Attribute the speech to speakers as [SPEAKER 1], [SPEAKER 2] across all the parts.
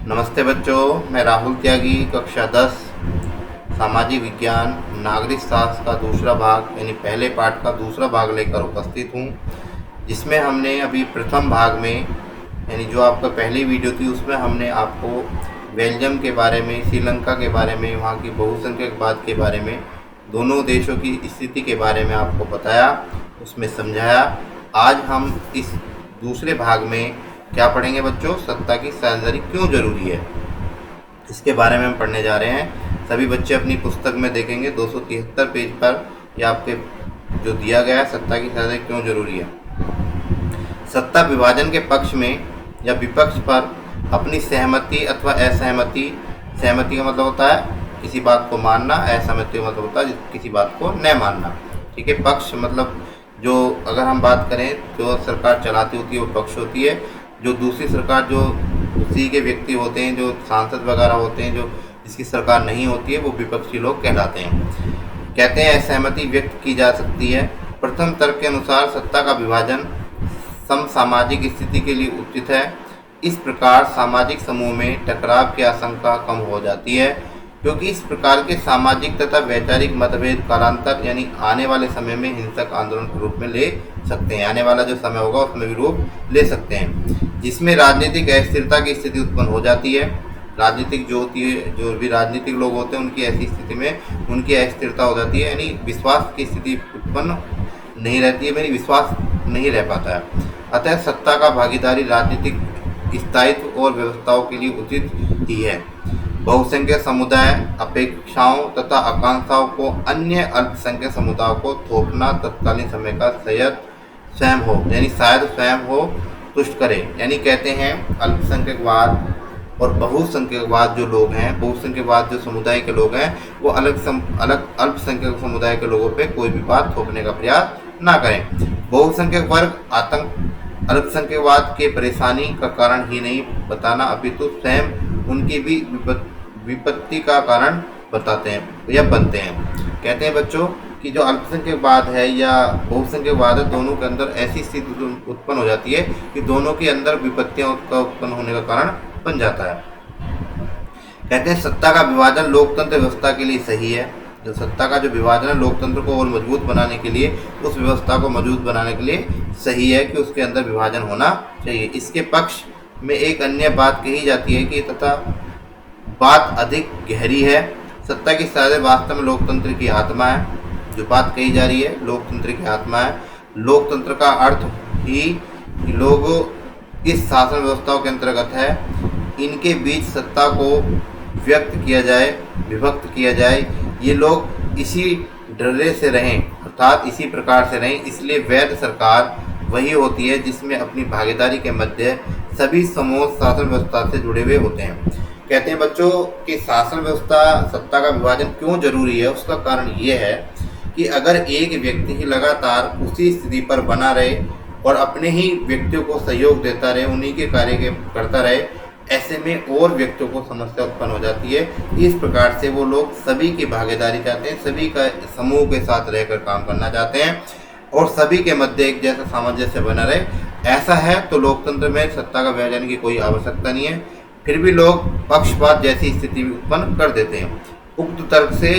[SPEAKER 1] नमस्ते बच्चों, मैं राहुल त्यागी कक्षा 10 सामाजिक विज्ञान नागरिक शास्त्र का दूसरा भाग यानी पहले पाठ का दूसरा भाग लेकर उपस्थित हूँ, जिसमें हमने अभी प्रथम भाग में यानी जो आपका पहली वीडियो थी उसमें हमने आपको बेल्जियम के बारे में, श्रीलंका के बारे में, वहाँ की बहुसंख्यकवाद के बारे में, दोनों देशों की स्थिति के बारे में आपको बताया, उसमें समझाया। आज हम इस दूसरे भाग में क्या पढ़ेंगे बच्चों? सत्ता की साझेदारी क्यों जरूरी है, इसके बारे में हम पढ़ने जा रहे हैं। सभी बच्चे अपनी पुस्तक में देखेंगे 273 पेज पर यह आपके जो दिया गया है, सत्ता की साझेदारी क्यों जरूरी है। सत्ता विभाजन के पक्ष में या विपक्ष पर अपनी सहमति अथवा असहमति, सहमति का मतलब होता है किसी बात को मानना, असहमति का मतलब होता है किसी बात को न मानना। ठीक है, पक्ष मतलब जो अगर हम बात करें जो सरकार चलाती होती है वो पक्ष होती है, जो दूसरी सरकार जो उसी के व्यक्ति होते हैं, जो सांसद वगैरह होते हैं, जो जिसकी सरकार नहीं होती है, वो विपक्षी लोग कहलाते हैं। कहते हैं असहमति व्यक्त की जा सकती है। प्रथम तर्क के अनुसार सत्ता का विभाजन समसामाजिक स्थिति के लिए उचित है। इस प्रकार सामाजिक समूह में टकराव की आशंका कम हो जाती है, क्योंकि इस प्रकार के सामाजिक तथा वैचारिक मतभेद कालांतर यानी आने वाले समय में हिंसक आंदोलन के रूप में ले सकते हैं। आने वाला जो समय होगा उसमें भी रूप ले सकते हैं, जिसमें राजनीतिक अस्थिरता की स्थिति उत्पन्न हो जाती है। राजनीतिक जो होती है, जो भी राजनीतिक लोग होते हैं उनकी ऐसी स्थिति में उनकी अस्थिरता हो जाती है, यानी विश्वास की स्थिति उत्पन्न नहीं रहती है, यानी विश्वास नहीं रह पाता है। अतः सत्ता का भागीदारी राजनीतिक स्थायित्व और व्यवस्थाओं के लिए उचित ही है। बहुसंख्यक समुदाय अपेक्षाओं तथा आकांक्षाओं को अन्य अल्पसंख्यक समुदायों को थोपना तत्कालीन समय का स्वयं हो, यानी शायद स्वयं हो तुष्ट करे। यानी कहते हैं अल्पसंख्यकवाद और बहुसंख्यकवाद जो लोग हैं, बहुसंख्यकवाद जो समुदाय के लोग हैं, वो अलग अल्पसंख्यक समुदाय के लोगों पे कोई भी बात थोपने का प्रयास ना करें। बहुसंख्यक वर्ग आतंक अल्पसंख्यकवाद के परेशानी का कारण ही नहीं बताना, अपितु स्वयं उनकी भी विपत्ति का कारण बताते हैं या बनते हैं। कहते हैं बच्चों कि जो अल्पसंख्यकवाद है या बहुसंख्यकवाद है, दोनों के अंदर ऐसी स्थिति उत्पन्न हो जाती है कि दोनों के अंदर विपत्तियां का उत्पन्न होने का कारण बन जाता है। कहते हैं सत्ता का विभाजन लोकतंत्र व्यवस्था के लिए सही है। जो सत्ता का जो विभाजन है लोकतंत्र को और मजबूत बनाने के लिए, उस व्यवस्था को मजबूत बनाने के लिए सही है कि उसके अंदर विभाजन होना चाहिए। इसके पक्ष में एक अन्य बात कही जाती है कि तथा बात अधिक गहरी है। सत्ता की साझेदारी वास्तव में लोकतंत्र की आत्मा है। जो बात कही जा रही है लोकतंत्र की आत्मा है। लोकतंत्र का अर्थ ही लोग इस शासन व्यवस्थाओं के अंतर्गत है, इनके बीच सत्ता को व्यक्त किया जाए, विभक्त किया जाए, ये लोग इसी डरे से रहें, अर्थात इसी प्रकार से रहें। इसलिए वैध सरकार वही होती है जिसमें अपनी भागीदारी के मध्य सभी समूह शासन व्यवस्था से जुड़े हुए होते हैं। कहते हैं बच्चों कि शासन व्यवस्था सत्ता का विभाजन क्यों जरूरी है, उसका कारण ये है कि अगर एक व्यक्ति ही लगातार उसी स्थिति पर बना रहे और अपने ही व्यक्तियों को सहयोग देता रहे, उन्हीं के कार्य करता रहे, ऐसे में और व्यक्तियों को समस्या उत्पन्न हो जाती है। इस प्रकार से वो लोग सभी की भागीदारी चाहते हैं, सभी का समूह के साथ रहकर काम करना चाहते हैं और सभी के मध्य एक जैसा सामंजस्य बना रहे। ऐसा है तो लोकतंत्र में सत्ता का विभाजन की कोई आवश्यकता नहीं है। फिर भी लोग पक्षपात जैसी स्थिति उत्पन्न कर देते हैं। उक्त तर्क से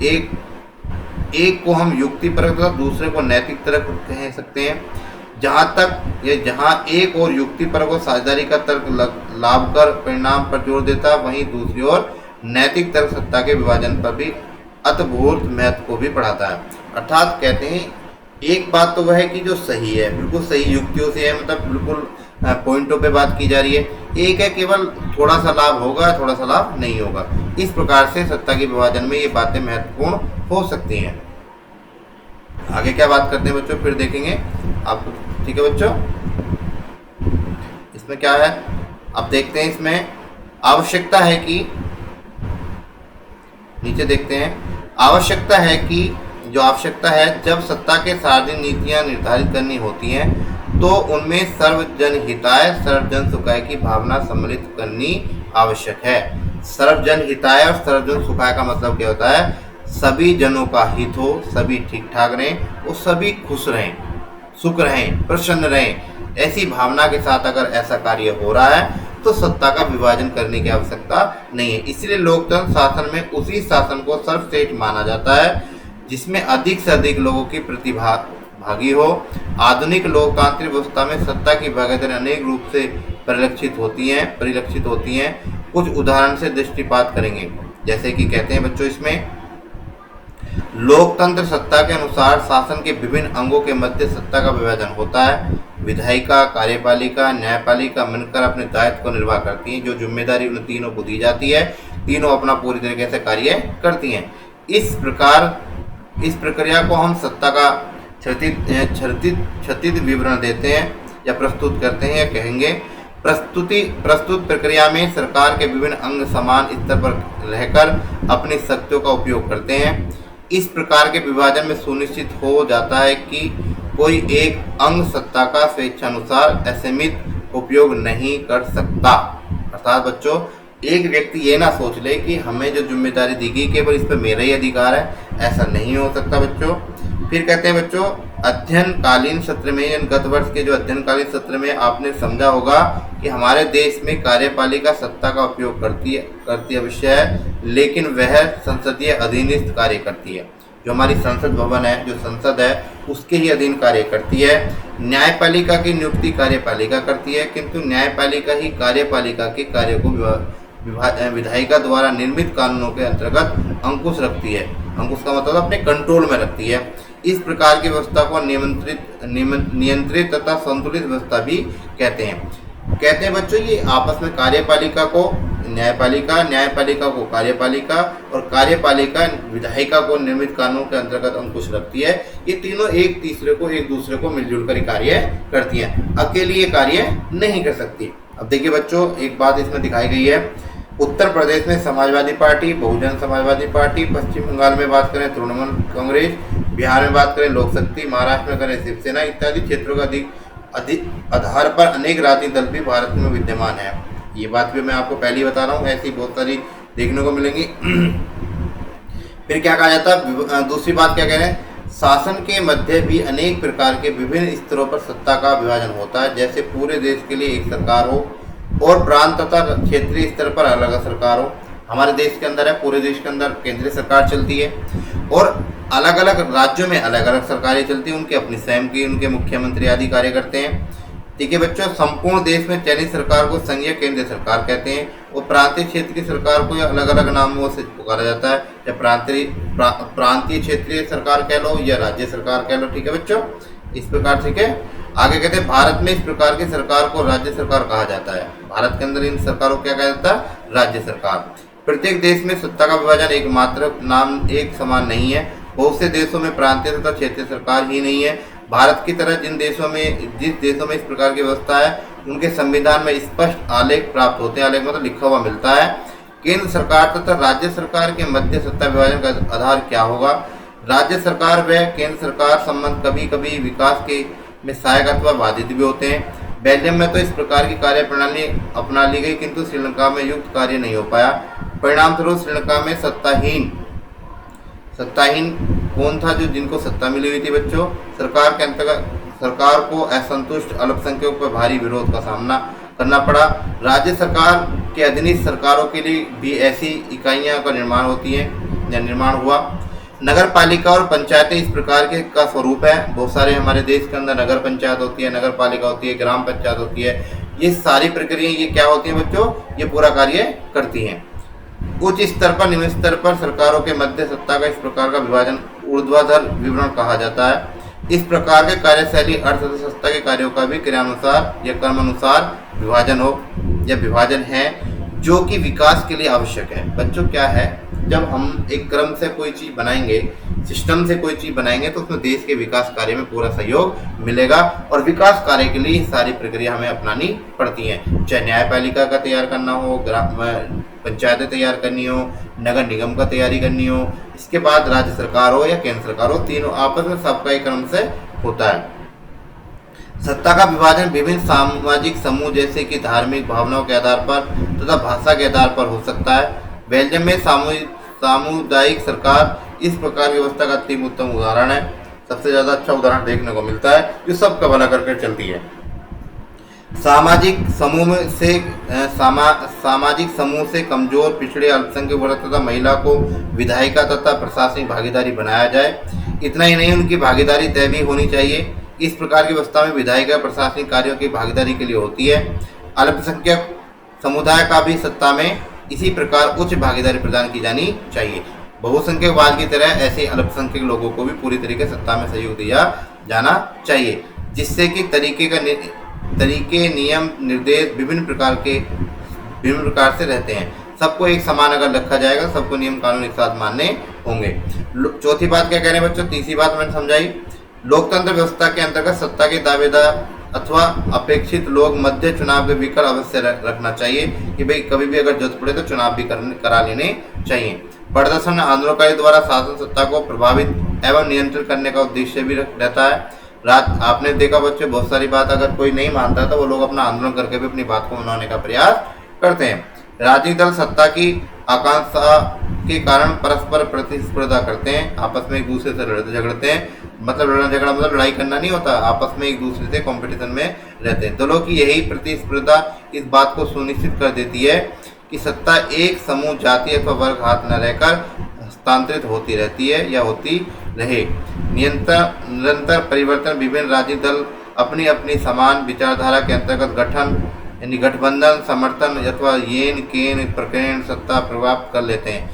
[SPEAKER 1] एक को हम युक्तिपरक तथा दूसरे को नैतिक तर्क कह सकते हैं। जहाँ एक और युक्तिपरक और साझेदारी का तर्क लाभकर परिणाम पर जोर देता, वहीं दूसरी ओर नैतिक तर्क सत्ता के विभाजन पर भी अतभूत महत्व को भी बढ़ाता है। अर्थात कहते हैं एक बात तो वह है कि जो सही है, बिल्कुल सही युक्तियों से है, मतलब बिल्कुल पॉइंटों पे बात की जा रही है। एक है केवल थोड़ा सा लाभ होगा, थोड़ा सा लाभ नहीं होगा। इस प्रकार से सत्ता के विभाजन में ये बातें महत्वपूर्ण हो सकती हैं। आगे क्या बात करते हैं बच्चों, फिर देखेंगे आपको। ठीक है बच्चों, इसमें क्या है अब देखते हैं। इसमें आवश्यकता है कि नीचे देखते हैं, आवश्यकता है कि जो आवश्यकता है जब सत्ता के सार्वजनिक नीतियां निर्धारित करनी होती हैं तो उनमें सर्वजन हिताय सर्वजन सुखाय की भावना सम्मिलित करनी आवश्यक है। सर्वजन हिताय और सर्वजन सुखाय का मतलब क्या होता है? सभी जनों का हित हो, सभी ठीक ठाक रहें और सभी खुश रहें, सुख रहें, प्रसन्न रहें। ऐसी भावना के साथ अगर ऐसा कार्य हो रहा है तो सत्ता का विभाजन करने की आवश्यकता नहीं है। इसलिए लोकतंत्र शासन में उसी शासन को सर्वश्रेष्ठ माना जाता है जिसमें अधिक से अधिक लोगों की भागी हो। आधुनिक लोकतांत्रिक व्यवस्था में सत्ता की भागीदारी अनेक रूप से परिलक्षित होती हैं। कुछ उदाहरण से दृष्टिपात करेंगे, जैसे कि कहते हैं बच्चों इसमें लोकतंत्र सत्ता के अनुसार शासन के विभिन्न अंगों के मध्य सत्ता का विभाजन होता है। विधायिका, कार्यपालिका, न्यायपालिका मिलकर अपने दायित्व को निर्वाह करती हैं। जो जिम्मेदारी उन तीनों को दी जाती है, तीनों अपना पूरी तरीके से कार्य करती हैं। इस प्रक्रिया को हम सत्ता का क्षतित विवरण देते हैं या प्रस्तुत करते हैं या कहेंगे। प्रस्तुत प्रक्रिया में सरकार के विभिन्न अंग समान स्तर पर रहकर अपनी शक्तियों का उपयोग करते हैं। इस प्रकार के विभाजन में सुनिश्चित हो जाता है कि कोई एक अंग सत्ता का स्वेच्छानुसार असीमित उपयोग नहीं कर सकता। अर्थात बच्चों, एक व्यक्ति ये ना सोच ले कि हमें जो जिम्मेदारी दी गई केवल इस पर मेरा ही अधिकार है, ऐसा नहीं हो सकता बच्चों। फिर कहते हैं बच्चों, अध्ययनकालीन सत्र में, गत वर्ष के जो अध्ययनकालीन सत्र में आपने समझा होगा कि हमारे देश में कार्यपालिका सत्ता का उपयोग करती अवश्य है, लेकिन वह संसदीय अधीनस्थ कार्य करती है। जो हमारी संसद भवन है, जो संसद है, उसके ही अधीन कार्य करती है। न्यायपालिका की नियुक्ति कार्यपालिका करती है, किंतु न्यायपालिका ही कार्यपालिका के कार्य को विधायिका द्वारा निर्मित कानूनों के अंतर्गत अंकुश रखती है। अंकुश का मतलब अपने कंट्रोल में रखती है। इस प्रकार की व्यवस्था को नियंत्रित तथा संतुलित व्यवस्था भी कहते हैं बच्चों। ये आपस में कार्यपालिका को न्यायपालिका, न्यायपालिका को कार्यपालिका और कार्यपालिका विधायिका को निर्मित कानून के अंतर्गत अंकुश रखती है। ये तीनों एक दूसरे को मिलजुल कर कार्य करती हैं, अकेली ये कार्य नहीं कर सकती। अब देखिए बच्चों, एक बात इसमें दिखाई गई है। उत्तर प्रदेश में समाजवादी पार्टी, बहुजन समाजवादी पार्टी, पश्चिम बंगाल में बात करें तृणमूल कांग्रेस, बिहार में बात करें लोक शक्ति, महाराष्ट्र में करें शिवसेना इत्यादि क्षेत्रों का अधिक आधार पर अनेक राजनीतिक दल भी भारत में विद्यमान है। ये बात भी मैं आपको पहले ही बता रहा हूँ, ऐसी बहुत सारी देखने को मिलेंगी। फिर क्या कहा जाता है, दूसरी बात क्या कह रहे हैं, शासन के मध्य भी अनेक प्रकार के विभिन्न स्तरों पर सत्ता का विभाजन होता है। जैसे पूरे देश के लिए एक सरकार हो और प्रांत तथा क्षेत्रीय स्तर पर अलग अलग सरकार हो। हमारे देश के अंदर है, पूरे देश के अंदर केंद्रीय सरकार चलती है और अलग अलग राज्यों में अलग अलग सरकारें चलती हैं, उनके अपनी स्वयं की, उनके मुख्यमंत्री आदि कार्य करते हैं। ठीक है बच्चों, संपूर्ण देश में चयनित सरकार को संघीय केंद्रीय सरकार कहते हैं और प्रांतीय क्षेत्र की सरकार को अलग अलग नामों से पुकारा जाता है, या प्रांतीय क्षेत्रीय सरकार कह लो या राज्य सरकार कह लो। ठीक है बच्चों, इस प्रकार। ठीक है, आगे कहते हैं भारत में इस प्रकार की सरकार को राज्य सरकार कहा जाता है। भारत के अंदर इन सरकारों को क्या कहा जाता है, राज्य सरकार। प्रत्येक देश में सत्ता का विभाजन एकमात्र नाम एक समान नहीं है। बहुत से देशों में प्रांतीय तथा क्षेत्रीय सरकार ही नहीं है। भारत की तरह जिस देशों में इस प्रकार की व्यवस्था है, उनके संविधान में स्पष्ट आलेख प्राप्त होते हैं। आलेख मतलब लिखा हुआ मिलता है। केंद्र सरकार तथा राज्य सरकार के मध्य सत्ता विभाजन का आधार क्या होगा। राज्य सरकार व केंद्र सरकार संबंध कभी कभी विकास के में सहायक अथवा बाधित भी होते हैं। बेल्जियम में तो इस प्रकार की कार्य प्रणाली अपना ली गई, किंतु श्रीलंका में युक्त कार्य नहीं हो पाया। परिणाम स्वरूप श्रीलंका में सत्ताहीन कौन था, जो जिनको सत्ता मिली हुई थी बच्चों, सरकार के अंतर्गत सरकार को असंतुष्ट अल्पसंख्यकों पर भारी विरोध का सामना करना पड़ा। राज्य सरकार के अधीनस्थ सरकारों के लिए भी ऐसी इकाइयां का निर्माण हुआ। नगर पालिका और पंचायतें इस प्रकार के का स्वरूप है। बहुत सारे हमारे देश के अंदर नगर पंचायत होती है, नगर पालिका होती है, ग्राम पंचायत होती है। ये सारी प्रक्रिया ये क्या होती है बच्चों, ये पूरा कार्य करती हैं। उच्च स्तर पर निम्न स्तर पर सरकारों के मध्य सत्ता का इस प्रकार का विभाजन ऊर्ध्वाधर विवरण कहा जाता है। इस प्रकार के कार्यशैली अर्थव्यवस्था के कार्यों का भी क्रियानुसार या कर्मानुसार विभाजन है, जो कि विकास के लिए आवश्यक है। बच्चों क्या है, जब हम एक क्रम से कोई चीज़ बनाएंगे, सिस्टम से कोई चीज़ बनाएंगे, तो उसमें देश के विकास कार्य में पूरा सहयोग मिलेगा। और विकास कार्य के लिए सारी प्रक्रिया हमें अपनानी पड़ती हैं, चाहे न्यायपालिका का तैयार करना हो, ग्राम पंचायतें तैयार करनी हो, नगर निगम का तैयारी करनी हो, इसके बाद राज्य सरकार हो या केंद्र सरकार हो, तीनों आपस में सबका एक क्रम से होता है। सत्ता का विभाजन विभिन्न सामाजिक समूह जैसे कि धार्मिक भावनाओं के आधार पर तथा भाषा के आधार पर हो सकता है। बेल्जियम में सामुदायिक सरकार इस प्रकार की व्यवस्था का अति उत्तम उदाहरण है। सबसे ज़्यादा अच्छा उदाहरण देखने को मिलता है, जो सबका भला करके चलती है। सामाजिक समूह से सामाजिक समूह से कमजोर, पिछड़े, अल्पसंख्यक वर्ग तथा महिला को विधायिका तथा प्रशासनिक भागीदारी बनाया जाए। इतना ही नहीं, उनकी भागीदारी तय भी होनी चाहिए। इस प्रकार की व्यवस्था में विधायिका प्रशासनिक कार्यों की भागीदारी के लिए होती है। अल्पसंख्यक समुदाय का भी सत्ता में इसी प्रकार उच्च भागीदारी प्रदान की जानी चाहिए। बहुसंख्यकवाद की तरह ऐसे अल्पसंख्यक लोगों को भी पूरी तरीके से सत्ता में सहयोग दिया जाना चाहिए, जिससे कि तरीके, नियम, निर्देश विभिन्न प्रकार से रहते हैं। सबको एक समान अगर रखा जाएगा, सबको नियम कानून एक साथ मानने होंगे। चौथी बात क्या कह रहे हैं बच्चों? तीसरी बात मैंने समझाई, लोकतंत्र व्यवस्था के अंतर्गत सत्ता के दावेदार अथवा अपेक्षित लोग मध्य चुनाव के विकल्प अवश्य रखना चाहिए कि भाई कभी भी अगर जरूरत पड़े तो चुनाव भी करा लेने चाहिए। प्रदर्शन आंदोलनकारियों द्वारा शासन सत्ता को प्रभावित एवं नियंत्रित करने का उद्देश्य भी रहता है। आपने देखा बच्चों, बहुत सारी बात अगर कोई नहीं मानता तो वो लोग अपना आंदोलन करके भी अपनी बात को मनाने का प्रयास करते हैं। राजनीतिक दल सत्ता की आकांक्षा के कारण परस्पर प्रतिस्पर्धा करते हैं, आपस में एक दूसरे से लड़ते झगड़ते हैं। मतलब लड़ना झगड़ा मतलब लड़ाई करना नहीं होता, आपस में एक दूसरे से कंपटीशन में रहते हैं। दलों की यही प्रतिस्पर्धा इस बात को सुनिश्चित कर देती है कि सत्ता एक समूह, जाति अथवा वर्ग हाथ न रहकर हस्तांतरित होती रहती है या होती रहे। निरंतर परिवर्तन, विभिन्न राजनीतिक दल अपनी अपनी समान विचारधारा के अंतर्गत गठन यानी गठबंधन, समर्थन अथवा येन केन प्रकरण सत्ता प्राप्त कर लेते हैं।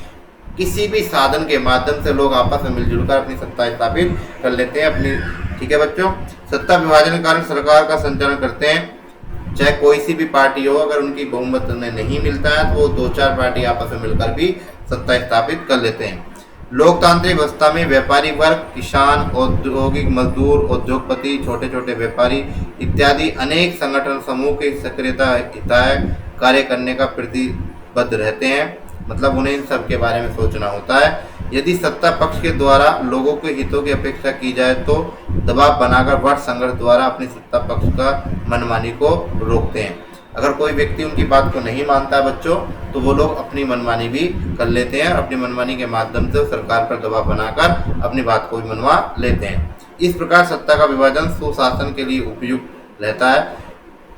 [SPEAKER 1] किसी भी साधन के माध्यम से लोग आपस में मिलजुल कर अपनी सत्ता स्थापित कर लेते हैं अपनी। ठीक है बच्चों, सत्ता विभाजन के कारण सरकार का संचालन करते हैं। चाहे कोई सी भी पार्टी हो, अगर उनकी बहुमत उन्हें नहीं मिलता है तो वो 2-4 पार्टी आपस में मिलकर भी सत्ता स्थापित कर लेते हैं। लोकतांत्रिक व्यवस्था में व्यापारी वर्ग, किसान, औद्योगिक मजदूर, उद्योगपति, छोटे छोटे व्यापारी इत्यादि अनेक संगठन समूह के सक्रियता हिताय कार्य करने का प्रतिबद्ध रहते हैं। मतलब उन्हें इन सब के बारे में सोचना होता है। यदि सत्ता पक्ष के द्वारा लोगों के हितों की अपेक्षा की जाए तो दबाव बनाकर वट संघर्ष द्वारा अपनी सत्ता पक्ष का मनमानी को रोकते हैं। अगर कोई व्यक्ति उनकी बात को नहीं मानता बच्चों तो वो लोग अपनी मनमानी भी कर लेते हैं। अपनी मनमानी के माध्यम से सरकार पर दबाव बनाकर अपनी बात को भी मनवा लेते हैं। इस प्रकार सत्ता का विभाजन सुशासन के लिए उपयुक्त रहता है।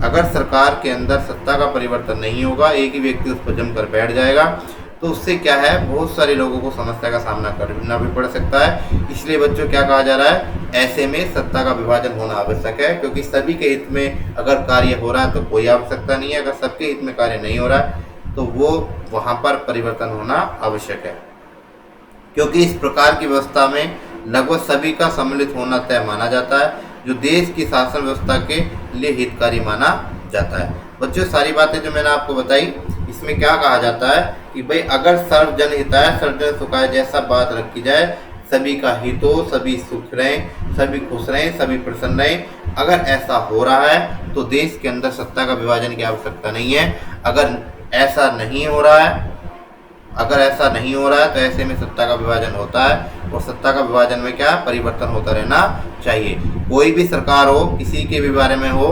[SPEAKER 1] अगर सरकार के अंदर सत्ता का परिवर्तन नहीं होगा, एक ही व्यक्ति उस पर जमकर बैठ जाएगा तो उससे क्या है, बहुत सारे लोगों को समस्या का सामना करना भी पड़ सकता है। इसलिए बच्चों क्या कहा जा रहा है, ऐसे में सत्ता का विभाजन होना आवश्यक है, क्योंकि सभी के हित में अगर कार्य हो रहा है तो कोई आवश्यकता नहीं है। अगर सबके हित में कार्य नहीं हो रहा है तो वो वहाँ पर परिवर्तन होना आवश्यक है, क्योंकि इस प्रकार की व्यवस्था में लगभग सभी का सम्मिलित होना तय माना जाता है, जो देश की शासन व्यवस्था के लिए हितकारी माना जाता है। बच्चों सारी बातें जो मैंने आपको बताई, इसमें क्या कहा जाता है कि भाई अगर सर्व जन हिताय सर्वजन सुखाय जैसा बात रखी जाए, सभी का हित हो, सभी सुख रहें, सभी खुश रहें, सभी प्रसन्न रहें, अगर ऐसा हो रहा है तो देश के अंदर सत्ता का विभाजन की आवश्यकता नहीं है। अगर ऐसा नहीं हो रहा है तो ऐसे में सत्ता का विभाजन होता है, और सत्ता का विभाजन में क्या परिवर्तन होता रहना चाहिए। कोई भी सरकार हो, किसी के भी बारे में हो,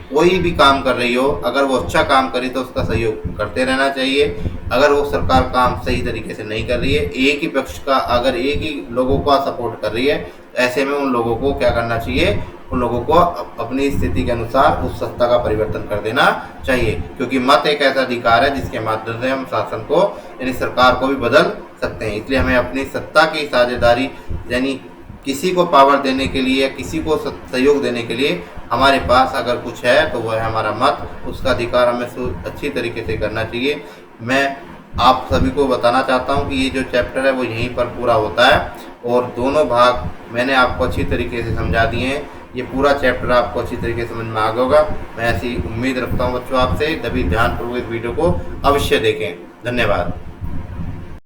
[SPEAKER 1] कोई भी काम कर रही हो, अगर वो अच्छा काम करी तो उसका सहयोग करते रहना चाहिए। अगर वो सरकार काम सही तरीके से नहीं कर रही है, एक ही पक्ष का अगर एक ही लोगों का सपोर्ट कर रही है, तो ऐसे में उन लोगों को क्या करना चाहिए, उन लोगों को अपनी स्थिति के अनुसार उस सत्ता का परिवर्तन कर देना चाहिए, क्योंकि मत एक ऐसा अधिकार है जिसके माध्यम से हम शासन को यानी सरकार को भी बदल सकते हैं। इसलिए हमें अपनी सत्ता की साझेदारी यानी किसी को पावर देने के लिए या किसी को सहयोग देने के लिए हमारे पास अगर कुछ है तो वो है हमारा मत, उसका अधिकार हमें अच्छी तरीके से करना चाहिए। मैं आप सभी को बताना चाहता हूँ कि ये जो चैप्टर है वो यहीं पर पूरा होता है, और दोनों भाग मैंने आपको अच्छी तरीके से समझा दिए हैं। ये पूरा चैप्टर आपको अच्छी तरीके से समझ में आ गया होगा, मैं ऐसी उम्मीद रखता हूँ बच्चों आपसे। तभी ध्यानपूर्वक वीडियो को अवश्य देखें। धन्यवाद।